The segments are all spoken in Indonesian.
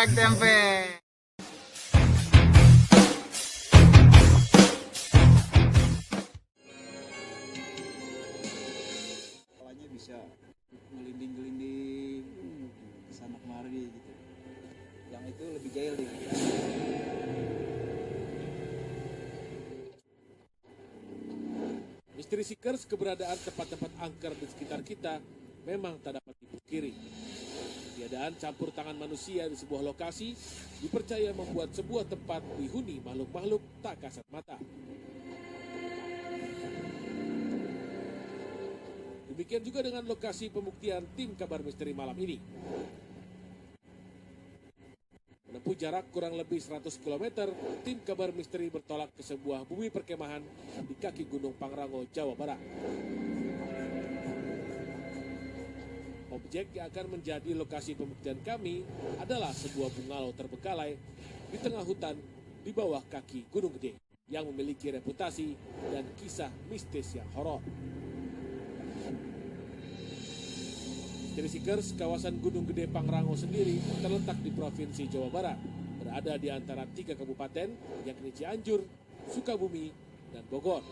Bebek tempe. Awalnya bisa ngelinding-gelinding kesana kemari gitu. Yang itu lebih jahil deh. Misteri Seekers, keberadaan tempat-tempat angker di sekitar kita memang tak dapat dipungkiri. Tiadaan campur tangan manusia di sebuah lokasi dipercaya membuat sebuah tempat dihuni makhluk-makhluk tak kasat mata. Demikian juga dengan lokasi pembuktian tim kabar misteri malam ini. Menempuh jarak kurang lebih 100 km, tim kabar misteri bertolak ke sebuah bumi perkemahan di kaki Gunung Pangrango, Jawa Barat. Objek yang akan menjadi lokasi pembuktian kami adalah sebuah bungalow terbengkalai di tengah hutan di bawah kaki Gunung Gede yang memiliki reputasi dan kisah mistis yang horor. Misteri Seekers, kawasan Gunung Gede Pangrango sendiri terletak di Provinsi Jawa Barat, berada di antara 3 kabupaten, yakni Cianjur, Sukabumi, dan Bogor.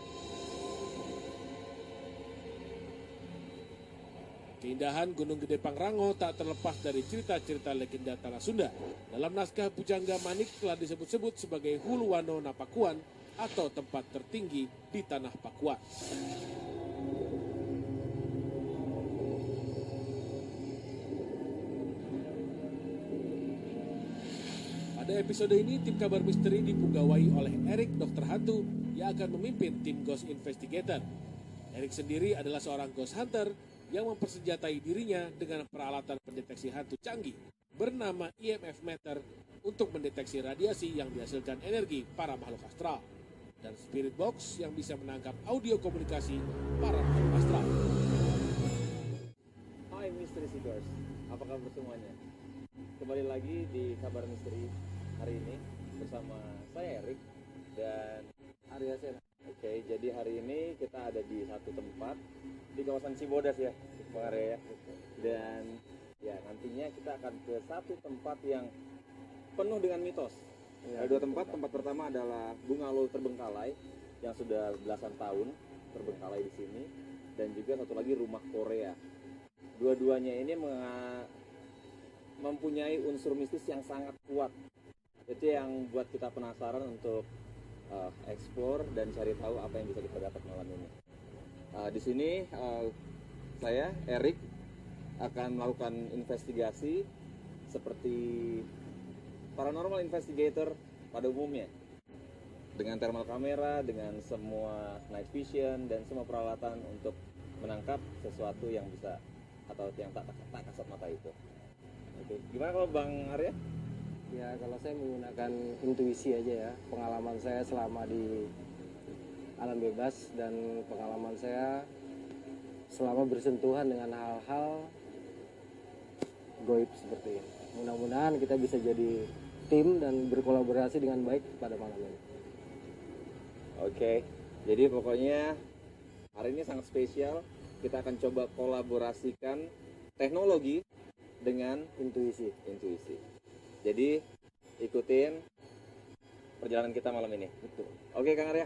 Keindahan Gunung Gede Pangrango tak terlepas dari cerita-cerita legenda tanah Sunda. Dalam naskah Pujangga Manik telah disebut-sebut sebagai Hulu Wano Napakuan atau tempat tertinggi di tanah Pakuan. Pada episode ini, tim kabar misteri dipugawai oleh Erik Dokter Hantu yang akan memimpin tim Ghost Investigator. Erik sendiri adalah seorang ghost hunter yang mempersenjatai dirinya dengan peralatan pendeteksi hantu canggih bernama EMF meter untuk mendeteksi radiasi yang dihasilkan energi para makhluk astral, dan spirit box yang bisa menangkap audio komunikasi para makhluk astral. Hai Misteri Seekers, apa kabar semuanya? Kembali lagi di Kabar Misteri hari ini bersama saya Erik dan Arya Sena. Oke, jadi hari ini kita ada di satu tempat di kawasan Cibodas ya, Bang Arya ya. Dan ya nantinya kita akan ke satu tempat yang penuh dengan mitos. Ada dua tempat. Tempat pertama adalah bungalow terbengkalai yang sudah belasan tahun terbengkalai di sini, dan juga satu lagi rumah Korea. Dua-duanya ini mempunyai unsur mistis yang sangat kuat. Itu yang buat kita penasaran untuk explore dan cari tahu apa yang bisa kita dapat malam ini. Di sini saya Erik akan melakukan investigasi seperti paranormal investigator pada umumnya, dengan thermal kamera, dengan semua night vision dan semua peralatan untuk menangkap sesuatu yang bisa atau yang tak kasat mata itu. Oke, gimana kalau Bang Arya? Ya, kalau saya menggunakan intuisi aja ya, pengalaman saya selama di alam bebas dan pengalaman saya selama bersentuhan dengan hal-hal goib seperti ini. Mudah-mudahan kita bisa jadi tim dan berkolaborasi dengan baik pada malam ini. Oke, jadi pokoknya hari ini sangat spesial. Kita akan coba kolaborasikan teknologi dengan Intuisi. Jadi ikutin perjalanan kita malam ini. Betul. Oke Kang Arya.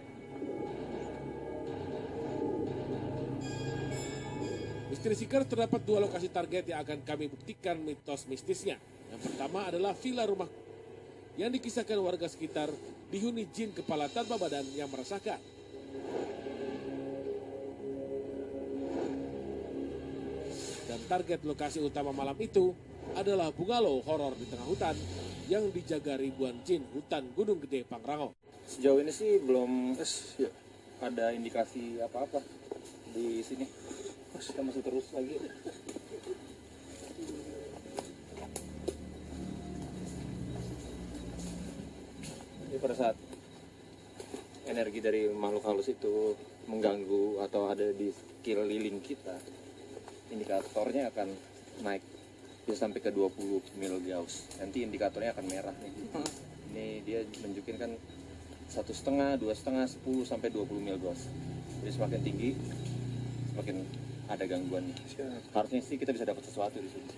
Misteri Seeker, terdapat 2 lokasi target yang akan kami buktikan mitos mistisnya. Yang pertama adalah villa rumah yang dikisahkan warga sekitar dihuni jin kepala tanpa badan yang meresahkan. Dan target lokasi utama malam itu adalah bungalow horor di tengah hutan yang dijaga ribuan jin hutan Gunung Gede Pangrango. Sejauh ini sih belum ada indikasi apa-apa di sini. Kita masih terus lagi. Jadi pada saat energi dari makhluk halus itu mengganggu atau ada di sekeliling kita, indikatornya akan naik bisa sampai ke 20 mil Gauss. Nanti indikatornya akan merah nih. Ini dia menunjukkan kan 1,5, 2,5, 10 sampai 20 mil Gauss. Jadi semakin tinggi semakin ada gangguan nih. Harusnya sih kita bisa dapat sesuatu di sini.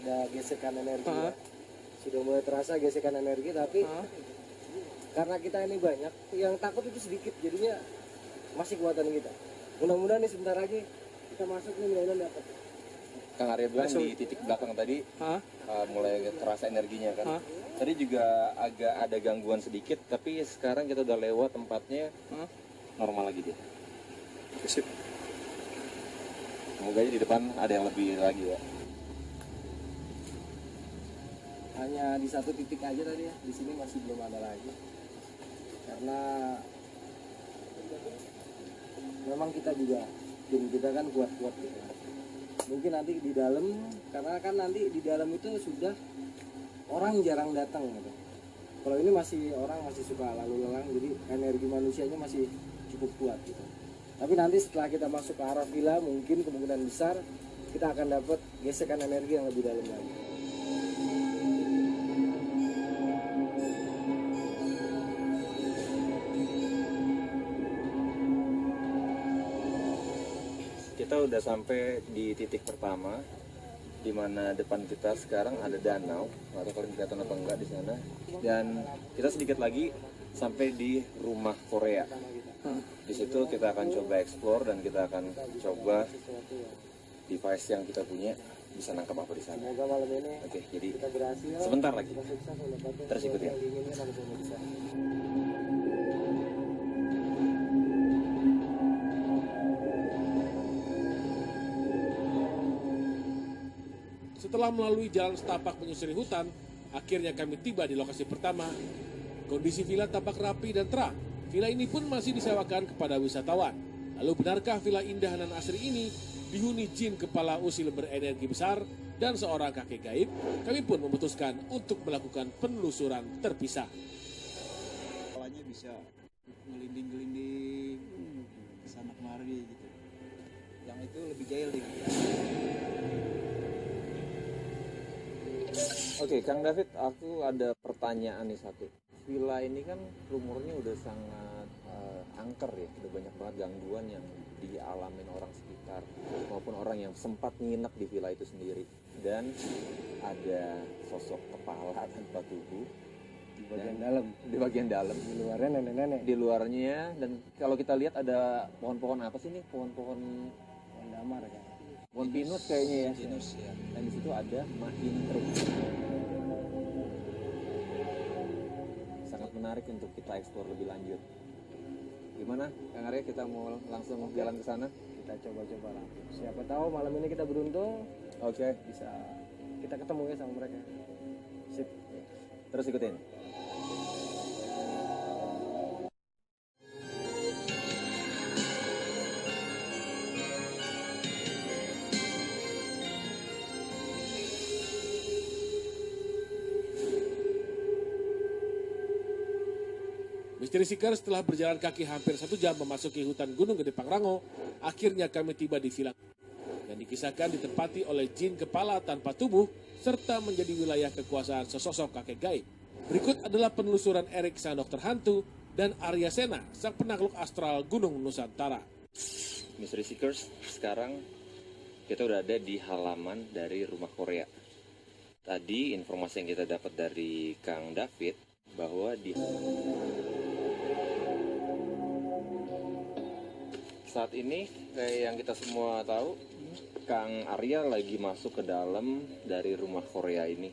ada gesekan energi ya. Sudah mulai terasa gesekan energi, tapi karena kita ini banyak, yang takut itu sedikit, jadinya masih kuatan kita. Mudah-mudahan nih sebentar lagi kita masuk nih, mudah-mudahan dapat. Kang Arya bilang di titik belakang tadi mulai terasa energinya kan. Tadi juga agak ada gangguan sedikit, tapi sekarang kita udah lewat tempatnya, normal lagi dia. Sip. Semoga aja di depan ada yang lebih lagi ya. Hanya di satu titik aja tadi ya, di sini masih belum ada lagi. Karena memang kita juga, tim kita kan kuat-kuat gitu. Mungkin nanti di dalam, karena kan nanti di dalam itu sudah orang jarang datang gitu. Kalau ini masih orang masih suka lalu lalang, jadi energi manusianya masih cukup kuat gitu. Tapi nanti setelah kita masuk ke arah villa, mungkin kemungkinan besar kita akan dapat gesekan energi yang lebih dalam lagi. Kita udah sampai di titik pertama, di mana depan kita sekarang ada danau. Nggak tahu kalian kelihatan apa enggak di sana. Dan kita sedikit lagi sampai di rumah Korea. Di situ kita akan coba explore dan kita akan coba device yang kita punya bisa nangkap apa di sana. Semoga malam ini Oke, jadi kita berhasil. sebentar lagi. Kita sukses mendapatkan Terus ikutin. yang diinginkan oleh pemirsa. Setelah melalui jalan setapak menyusuri hutan, akhirnya kami tiba di lokasi pertama. Kondisi villa tampak rapi dan terang. Villa ini pun masih disewakan kepada wisatawan. Lalu benarkah villa indah dan asri ini dihuni jin kepala usil berenergi besar dan seorang kakek gaib? Kami pun memutuskan untuk melakukan penelusuran terpisah. Kepalanya bisa ngelinding-gelinding kesana kemari gitu. Yang itu lebih jahil deh. Oke, Kang David, aku ada pertanyaan nih satu. Villa ini kan rumornya udah sangat angker ya, udah banyak banget gangguan yang dialamin orang sekitar maupun orang yang sempat nginep di villa itu sendiri. Dan ada sosok kepala tanpa tubuh Di bagian dalam, di bagian dalam. di luarnya nenek-nenek. Di luarnya, dan kalau kita lihat ada pohon-pohon apa sih nih? Pohon-pohon Damar kan. pohon pinus kayaknya ya. Pinus ya. Dan di situ ada mahintrik. Sangat menarik untuk kita eksplor lebih lanjut. Gimana, Kang Arya, kita mau langsung jalan ke sana? Kita coba-coba lah. Siapa tahu malam ini kita beruntung Oke, bisa kita ketemu ya sama mereka. Sip. terus ikutin. Misteri Seeker setelah berjalan kaki hampir 1 jam memasuki hutan Gunung Gede Pangrango, akhirnya kami tiba di villa yang dikisahkan ditempati oleh jin kepala tanpa tubuh serta menjadi wilayah kekuasaan sesosok kakek gaib. Berikut adalah penelusuran Erik sang dokter hantu dan Arya Sena sang penakluk astral Gunung Nusantara. Mystery Seekers, sekarang kita udah ada di halaman dari rumah Korea. Tadi informasi yang kita dapat dari Kang David bahwa di saat ini kayak yang kita semua tahu, Kang Arya lagi masuk ke dalam dari rumah Korea ini.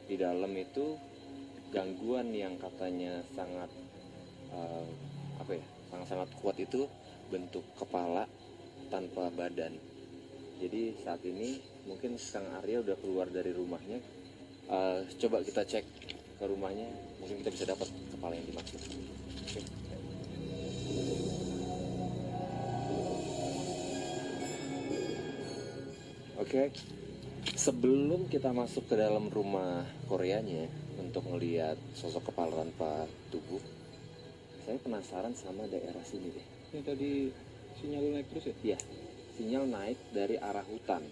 Di dalam itu gangguan yang katanya sangat sangat kuat itu bentuk kepala tanpa badan. Jadi saat ini mungkin Kang Arya udah keluar dari rumahnya. Coba kita cek ke rumahnya, mungkin kita bisa dapat kepala yang dimaksud. Oke. Oke, sebelum kita masuk ke dalam rumah Koreanya untuk melihat sosok kepala tanpa tubuh, saya penasaran sama daerah sini deh. Ini tadi sinyal lu naik terus ya? Iya, sinyal naik dari arah hutan.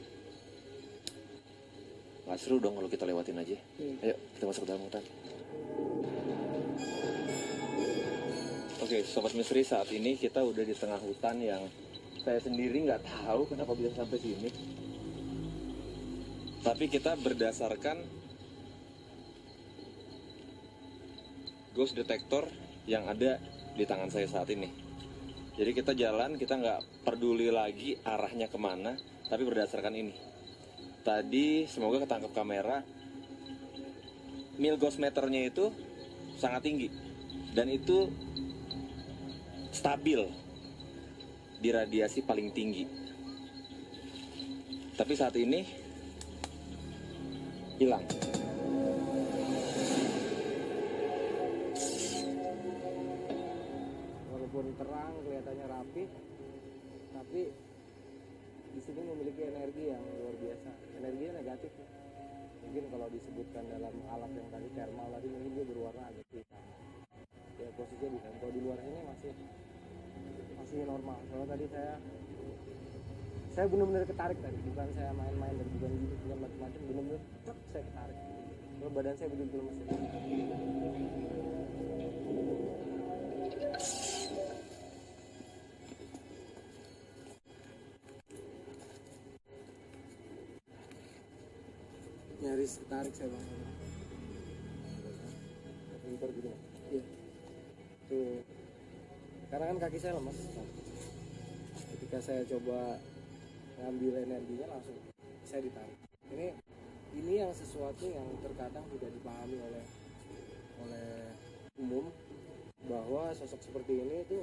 Nggak seru dong kalau kita lewatin aja. Ayo, kita masuk ke dalam hutan. Oke, Sobat Misteri, saat ini kita udah di tengah hutan yang saya sendiri nggak tahu kenapa bisa sampai sini. tapi kita berdasarkan ghost detector yang ada di tangan saya saat ini. Jadi kita jalan, kita nggak peduli lagi arahnya kemana, tapi berdasarkan ini. Tadi semoga ketangkap kamera, mil ghost meternya itu sangat tinggi dan itu stabil di radiasi paling tinggi. Tapi saat ini hilang. Walaupun terang kelihatannya rapi, tapi di sini memiliki energi yang luar biasa. Energinya negatif. Mungkin kalau disebutkan dalam alat yang tadi thermal tadi mungkin dia berwarna agak hitam. Ya posisinya di kalau di luar ini masih normal. Soalnya tadi saya benar-benar ketarik tadi, bukan saya main-main dan bukan gitu, bukan macam-macam, benar-benar saya ketarik. Kalau badan saya betul-betul masih. Nyaris ketarik saya bang. Pintar gitu. Iya. Tuh. Karena kan kaki saya lemas. Ketika saya coba ngambil energinya langsung saya ditarik. Ini yang sesuatu yang terkadang tidak dipahami oleh umum, bahwa sosok seperti ini itu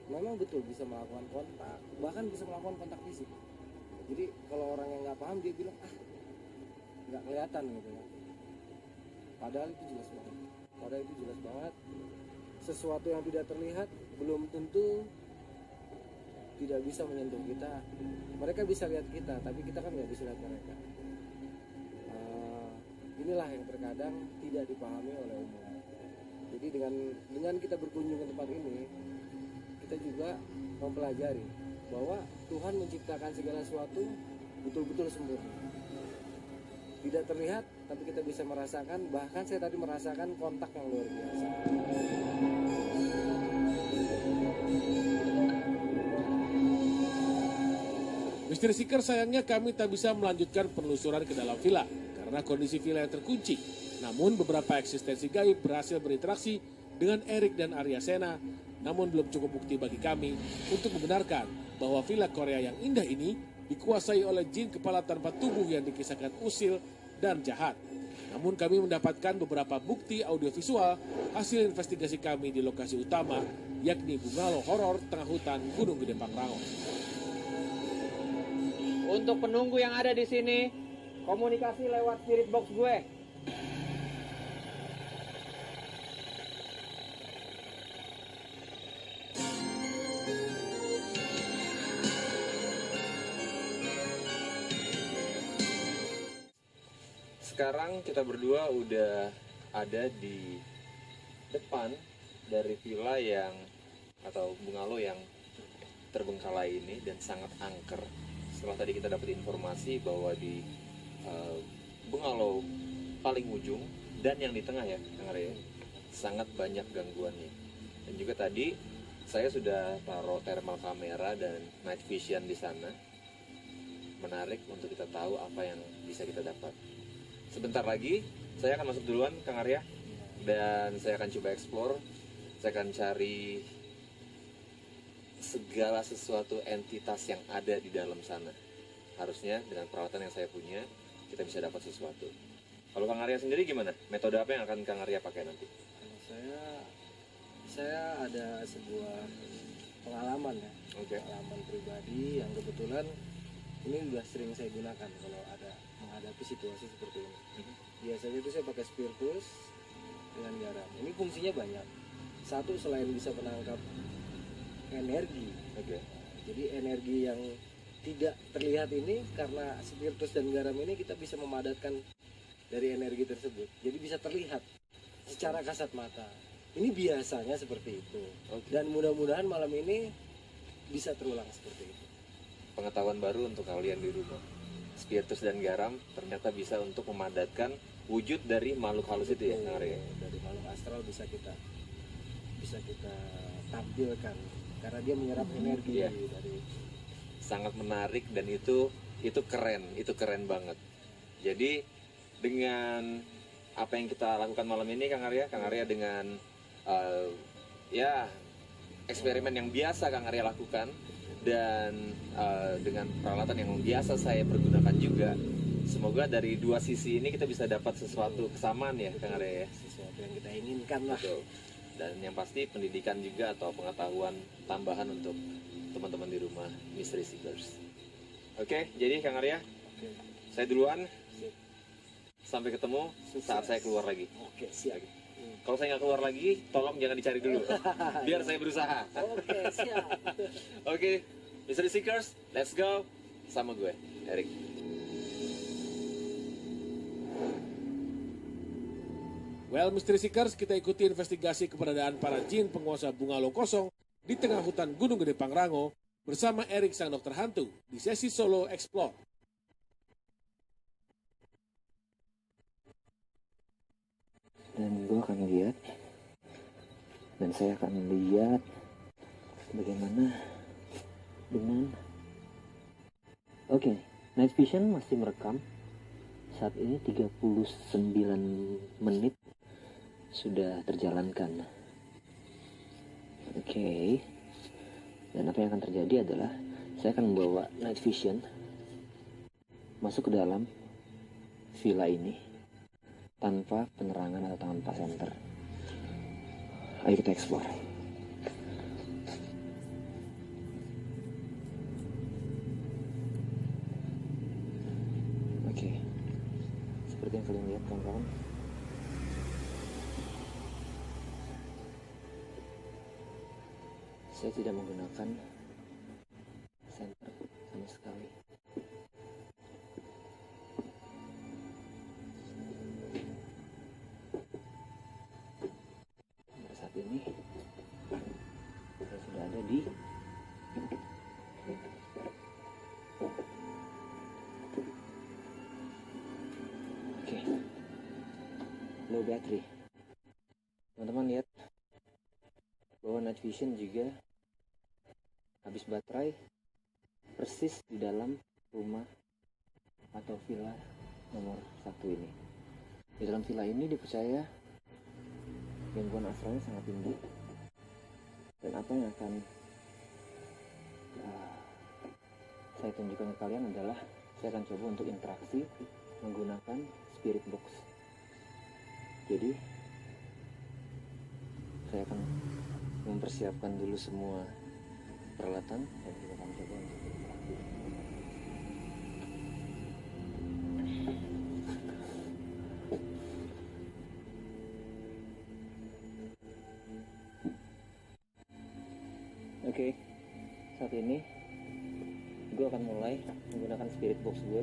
memang betul bisa melakukan kontak, bahkan bisa melakukan kontak fisik. Jadi kalau orang yang nggak paham dia bilang nggak kelihatan gitu ya. Padahal itu jelas banget. Sesuatu yang tidak terlihat belum tentu tidak bisa menyentuh kita. Mereka bisa lihat kita, tapi kita kan nggak bisa lihat mereka. Inilah yang terkadang tidak dipahami oleh umum. Jadi dengan kita berkunjung ke tempat ini, kita juga mempelajari bahwa Tuhan menciptakan segala sesuatu betul-betul sempurna. Tidak terlihat, tapi kita bisa merasakan. Bahkan saya tadi merasakan kontak yang luar biasa. Misteri Seeker, sayangnya kami tak bisa melanjutkan penelusuran ke dalam villa karena kondisi villa yang terkunci. Namun beberapa eksistensi gaib berhasil berinteraksi dengan Erik dan Arya Sena, namun belum cukup bukti bagi kami untuk membenarkan bahwa villa Korea yang indah ini dikuasai oleh jin kepala tanpa tubuh yang dikisahkan usil dan jahat. Namun kami mendapatkan beberapa bukti audiovisual hasil investigasi kami di lokasi utama, yakni bungalow horor tengah hutan Gunung Gede Pangrango. Untuk penunggu yang ada di sini, komunikasi lewat spirit box gue. Sekarang kita berdua udah ada di depan dari villa yang atau bungalow yang terbengkalai ini dan sangat angker. Setelah tadi kita dapat informasi bahwa di bungalow paling ujung dan yang di tengah ya, Kang Arya, sangat banyak gangguannya. Dan juga tadi saya sudah taruh thermal kamera dan night vision di sana. Menarik untuk kita tahu apa yang bisa kita dapat. Sebentar lagi saya akan masuk duluan, Kang Arya, dan saya akan coba explore. Saya akan cari segala sesuatu entitas yang ada di dalam sana. Harusnya dengan peralatan yang saya punya kita bisa dapat sesuatu. Kalau Kang Arya sendiri gimana? Metode apa yang akan Kang Arya pakai nanti? Kalau saya ada sebuah pengalaman ya. Oke. Pengalaman pribadi yang kebetulan ini sudah sering saya gunakan kalau ada menghadapi situasi seperti ini. Biasanya itu saya pakai spiritus dengan garam. Ini fungsinya banyak. Satu, selain bisa menangkap energi. Oke. Jadi energi yang tidak terlihat ini, karena spiritus dan garam ini kita bisa memadatkan dari energi tersebut. Jadi bisa terlihat secara kasat mata. Ini biasanya seperti itu. Oke. Dan mudah-mudahan malam ini bisa terulang seperti itu. Pengetahuan baru untuk kalian di rumah. Spiritus dan garam ternyata bisa untuk memadatkan wujud dari makhluk halus itu ya, Kang Arya? Dari makhluk astral bisa kita tampilkan karena dia menyerap energi Iya. dari Sangat menarik dan itu itu keren banget. Jadi dengan apa yang kita lakukan malam ini Kang Arya dengan ya eksperimen yang biasa Kang Arya lakukan dan dengan peralatan yang biasa saya pergunakan juga, semoga dari dua sisi ini kita bisa dapat sesuatu kesamaan ya Kang Arya ya. Sesuatu yang kita inginkan lah. Betul. Dan yang pasti pendidikan juga atau pengetahuan tambahan untuk teman-teman di rumah Mystery Seekers. Oke, jadi Kang Arya, saya duluan. Sampai ketemu saat saya keluar lagi. Oke, siap. Kalau saya nggak keluar lagi, tolong jangan dicari dulu. Biar saya berusaha. Oke, siap. Oke, Mystery Seekers, let's go. Sama gue, Erik. Well, Mystery Seekers, kita ikuti investigasi keberadaan para jin penguasa bunga long kosong di tengah hutan Gunung Gede Pangrango bersama Erik sang dokter hantu di sesi solo explore. Dan gue akan lihat, dan saya akan lihat bagaimana dengan night vision masih merekam. Saat ini 39 menit sudah terjalankan. Dan apa yang akan terjadi adalah saya akan membawa night vision masuk ke dalam villa ini tanpa penerangan atau tanpa senter. Ayo kita explore. Seperti yang kalian lihat kawan-kawan, saya tidak menggunakan senter sama sekali. Saat ini saya sudah ada di low battery. Teman-teman lihat bahwa night vision juga habis baterai persis di dalam rumah atau villa nomor 1 ini. Di dalam villa ini dipercaya gangguan astralnya sangat tinggi, dan apa yang akan saya tunjukkan ke kalian adalah saya akan coba untuk interaksi menggunakan spirit box. Jadi saya akan mempersiapkan dulu semua peralatan dan kita akan coba untuk berinteraksi. Oke, saat ini gue akan mulai menggunakan spirit box gue.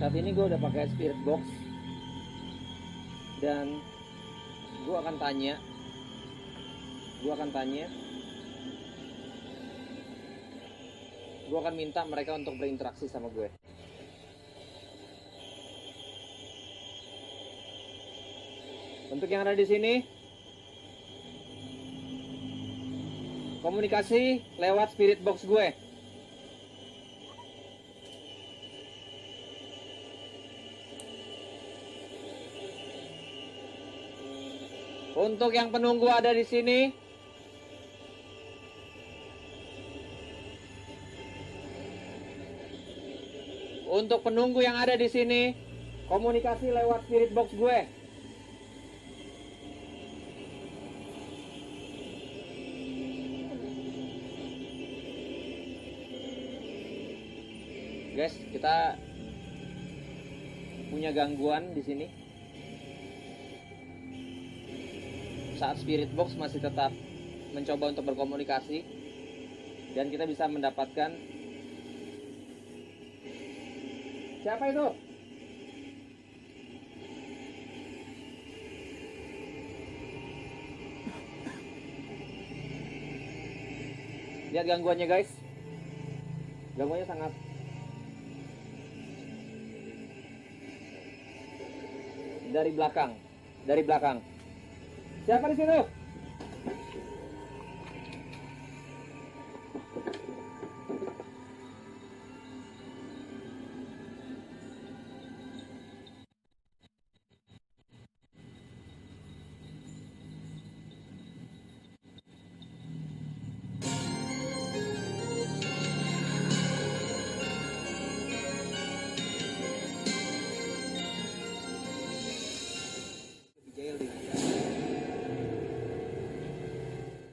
Saat ini gue udah pakai spirit box dan gue akan minta mereka untuk berinteraksi sama gue. Untuk yang ada di sini, komunikasi lewat spirit box gue. Untuk yang penunggu ada di sini, komunikasi lewat spirit box gue. Guys, kita punya gangguan di sini. Saat spirit box masih tetap mencoba untuk berkomunikasi, dan kita bisa mendapatkan siapa itu? Lihat gangguannya guys. Gangguannya sangat. Dari belakang. Dari belakang. Siapa di situ?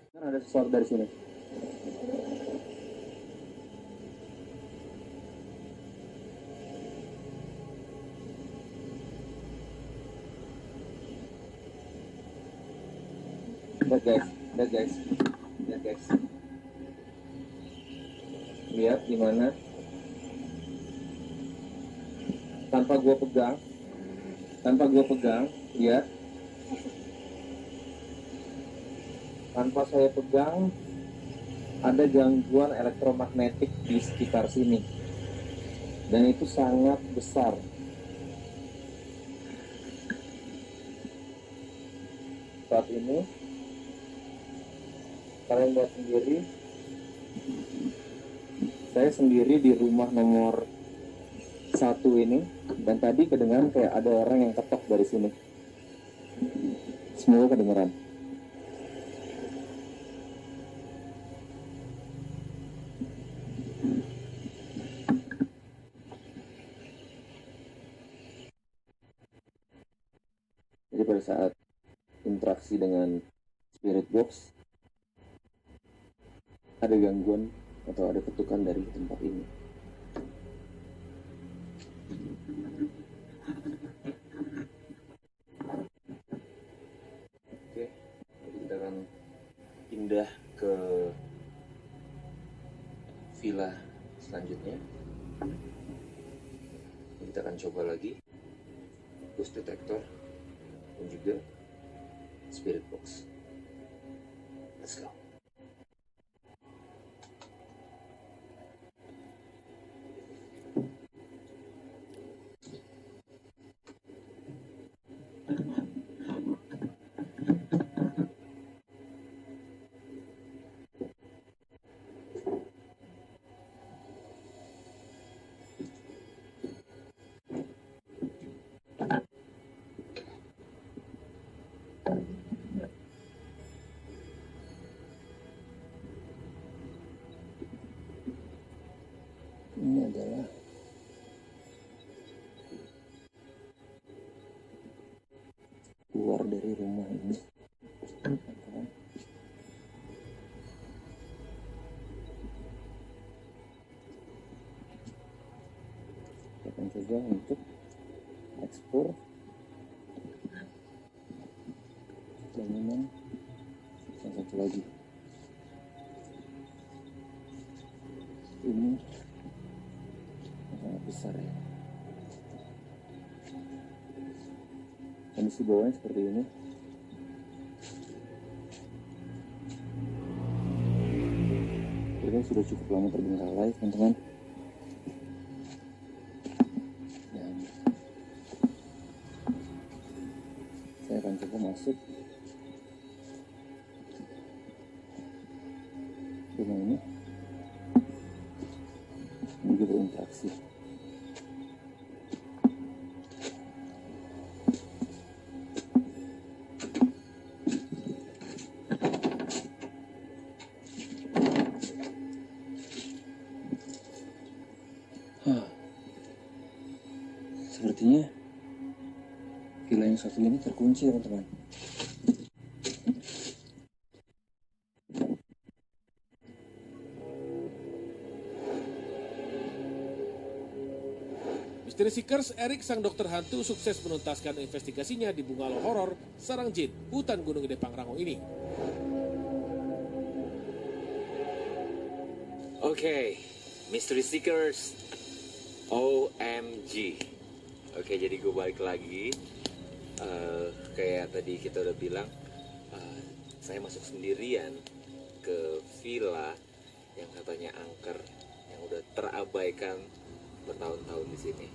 Kan ada sesuatu dari sini. Lihat guys, lihat guys, lihat guys. Lihat gimana? Tanpa gua pegang, lihat. Tanpa saya pegang, ada gangguan elektromagnetik di sekitar sini, dan itu sangat besar. Saat ini kalian lihat sendiri, saya sendiri di rumah nomor 1 ini, dan tadi kedengaran kayak ada orang yang ketok dari sini. Semoga kedengaran. Jadi pada saat interaksi dengan spirit box, ada gangguan atau ada ketukan dari tempat ini. Oke, jadi kita akan pindah ke villa selanjutnya. Kita akan coba lagi ghost detector dan juga spirit box. Let's go. Ini adalah keluar dari rumah ini. Kita akan coba untuk ekspor bangunan yang satu lagi. Ini sangat besar ya. Kondisi bawahnya seperti ini. Ini sudah cukup lama terbengkalai, teman-teman. Dan saya akan coba masuk rumah ini juga berinteraksi. Sepertinya villa yang satu ini terkunci, teman-teman. Misteri Seekers, Erik sang dokter hantu sukses menuntaskan investigasinya di bungalow horor Sarang Jin, hutan Gunung Gede Pangrango ini. Oke, Mystery Seekers, OMG. Oke, jadi gue balik lagi. Kayak tadi kita udah bilang, saya masuk sendirian ke villa namanya angker yang udah terabaikan bertahun-tahun di sini.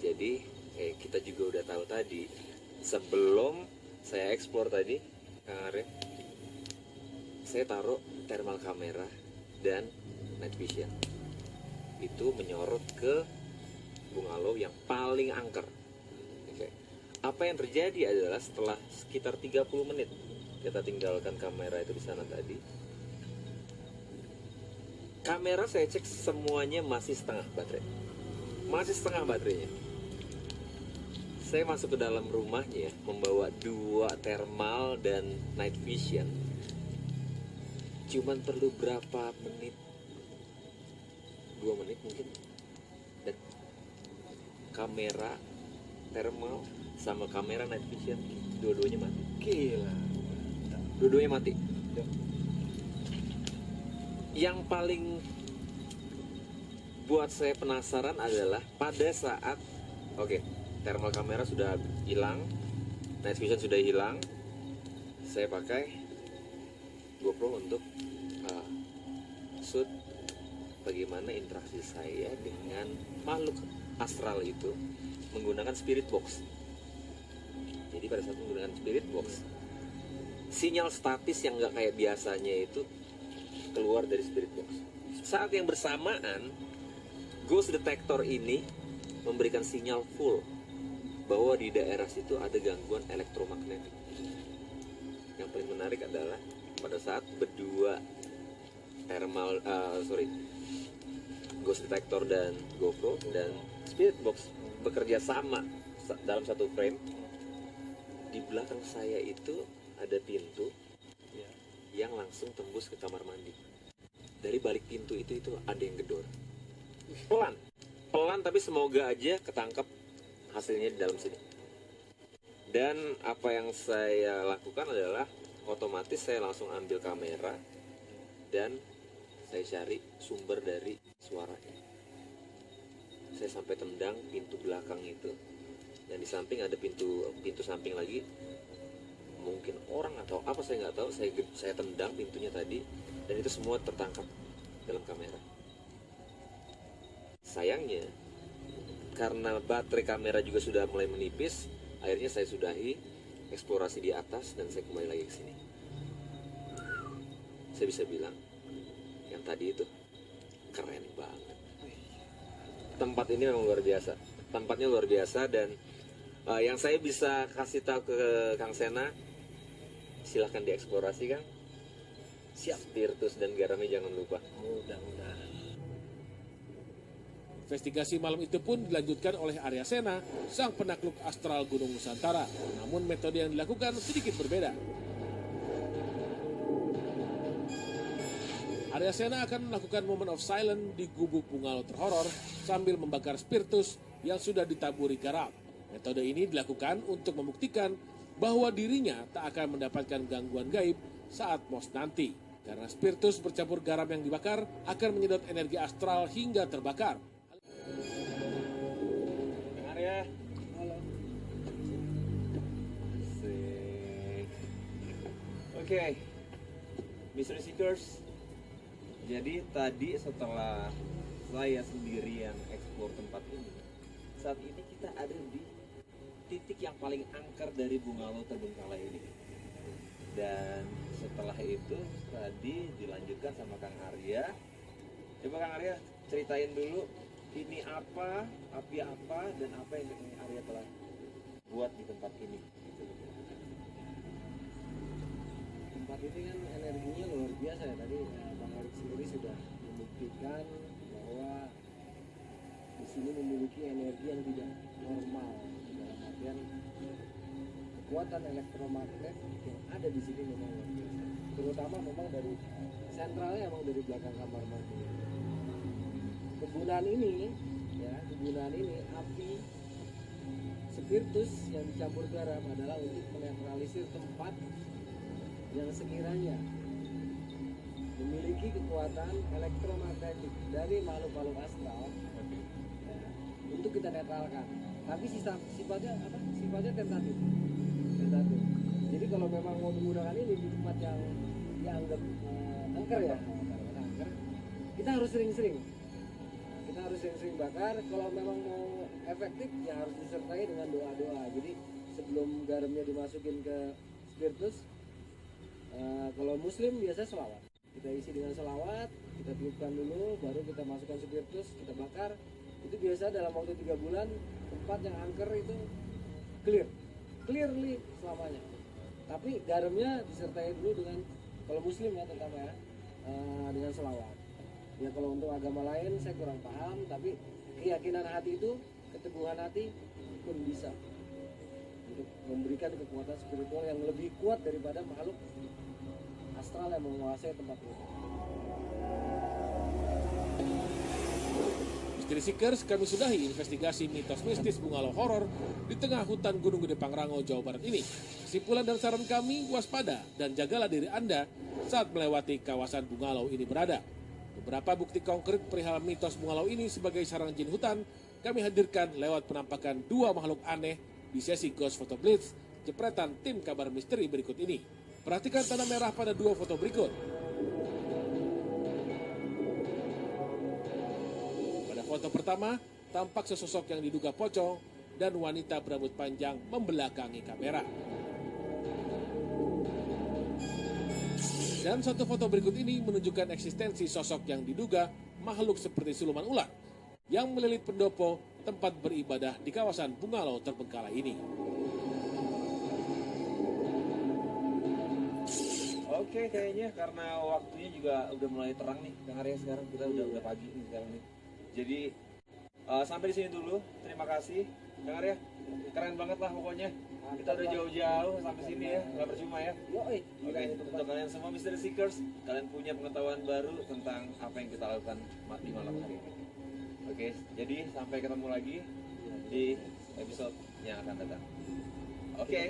Jadi kita juga udah tahu tadi, sebelum saya eksplor tadi, Kang Arya, saya taruh thermal kamera dan night vision. Itu menyorot ke bungalow yang paling angker. Oke. Apa yang terjadi adalah setelah sekitar 30 menit kita tinggalkan kamera itu di sana tadi, kamera saya cek semuanya masih setengah baterai. Masih setengah baterainya. Saya masuk ke dalam rumahnya membawa 2 thermal dan night vision. Cuman perlu berapa menit? 2 menit mungkin. Dan kamera thermal sama kamera night vision dua-duanya mati. Gila. Dua-duanya mati. Yang paling buat saya penasaran adalah pada saat thermal kamera sudah hilang, night vision sudah hilang, saya pakai GoPro untuk shoot bagaimana interaksi saya dengan makhluk astral itu menggunakan spirit box. Jadi pada saat menggunakan spirit box, sinyal statis yang nggak kayak biasanya itu keluar dari spirit box. Saat yang bersamaan, ghost detector ini memberikan sinyal full bahwa di daerah situ ada gangguan elektromagnetik. Yang paling menarik adalah pada saat berdua ghost detector dan GoPro dan spirit box bekerja sama dalam satu frame, di belakang saya itu ada pintu yang langsung tembus ke kamar mandi. Dari balik pintu itu ada yang gedor. Pelan tapi semoga aja ketangkep hasilnya di dalam sini. Dan apa yang saya lakukan adalah otomatis saya langsung ambil kamera dan saya cari sumber dari suaranya. Saya sampai tendang pintu belakang itu, dan di samping ada pintu samping lagi, mungkin orang atau apa saya nggak tahu. Saya tendang pintunya tadi, dan itu semua tertangkap dalam kamera. Sayangnya karena baterai kamera juga sudah mulai menipis, akhirnya saya sudahi eksplorasi di atas dan saya kembali lagi ke sini. Saya bisa bilang yang tadi itu keren banget. Tempat ini memang luar biasa. Tempatnya luar biasa, dan yang saya bisa kasih tahu ke Kang Sena, silahkan dieksplorasi, Kang. Siap. Spiritus dan garamnya jangan lupa. Mudah-mudahan. Investigasi malam itu pun dilanjutkan oleh Arya Sena, sang penakluk astral Gunung Nusantara. Namun metode yang dilakukan sedikit berbeda. Arya Sena akan melakukan moment of silence di gubuk bungalow terhoror sambil membakar spiritus yang sudah ditaburi garam. Metode ini dilakukan untuk membuktikan bahwa dirinya tak akan mendapatkan gangguan gaib saat mos nanti. Karena spiritus bercampur garam yang dibakar akan menyedot energi astral hingga terbakar. Arya. Halo. Oke, Mystery Seekers. Jadi tadi setelah saya sendirian eksplor tempat ini, saat ini kita ada di titik yang paling angker dari bungalow terbengkalai ini. Dan setelah itu tadi dilanjutkan sama Kang Arya. Coba Kang Arya ceritain dulu ini apa, api apa, dan apa yang Kang Arya telah buat di tempat ini. Tempat ini kan energinya luar biasa ya. Tadi Bang Erik sendiri sudah membuktikan bahwa di sini memiliki energi yang tidak normal. Dalam artian kekuatan elektromagnet yang ada di sini memang luar biasa. Terutama memang dari sentralnya, memang dari belakang kamar mandi. Kegunaan ini api spiritus yang dicampur garam adalah untuk menetralisir tempat yang sekiranya memiliki kekuatan elektromagnetik dari makhluk-makhluk astral ya, untuk kita netralkan. Tapi sifatnya tentatif. Jadi kalau memang mau menggunakan ini di tempat yang dianggap angker ya, kita harus sering-sering bakar. Kalau memang mau efektif ya harus disertai dengan doa-doa. Jadi sebelum garamnya dimasukin ke spiritus, kalau muslim biasa selawat, kita isi dengan selawat, kita tiupkan dulu, baru kita masukkan spiritus, kita bakar. Itu biasa dalam waktu 3 bulan tempat yang angker itu clearly selamanya. Tapi garamnya disertai dulu dengan, kalau muslim ya terutama ya, dengan selawat. Ya kalau untuk agama lain saya kurang paham, tapi keyakinan hati itu, keteguhan hati pun bisa untuk memberikan kekuatan spiritual yang lebih kuat daripada makhluk astral yang menguasai tempat itu. Misteri Seekers, kami sudahi investigasi mitos mistis bungalow horor di tengah hutan Gunung Gede Pangrango, Jawa Barat ini. Kesimpulan dan saran kami, waspada dan jagalah diri Anda saat melewati kawasan bungalow ini berada. Beberapa bukti konkret perihal mitos bungalow ini sebagai sarang jin hutan kami hadirkan lewat penampakan 2 makhluk aneh di sesi Ghost Photo Blitz jepretan tim kabar misteri berikut ini. Perhatikan tanda merah pada 2 foto berikut. Pada foto pertama, tampak sesosok yang diduga pocong dan wanita berambut panjang membelakangi kamera. Dan satu foto berikut ini menunjukkan eksistensi sosok yang diduga makhluk seperti siluman ular yang melilit pendopo tempat beribadah di kawasan bungalow terbengkalai ini. Oke, kayaknya karena waktunya juga udah mulai terang nih, Kang Arya. Sekarang kita udah pagi nih sekarang nih. Jadi sampai di sini dulu. Terima kasih, Kang Arya. Keren banget lah pokoknya. Kita udah jauh-jauh sampai sini ya, nggak percuma ya. Oke, untuk kalian semua Mystery Seekers, kalian punya pengetahuan baru tentang apa yang kita lakukan di malam hari ini. Oke, jadi sampai ketemu lagi di episode yang akan datang. Oke.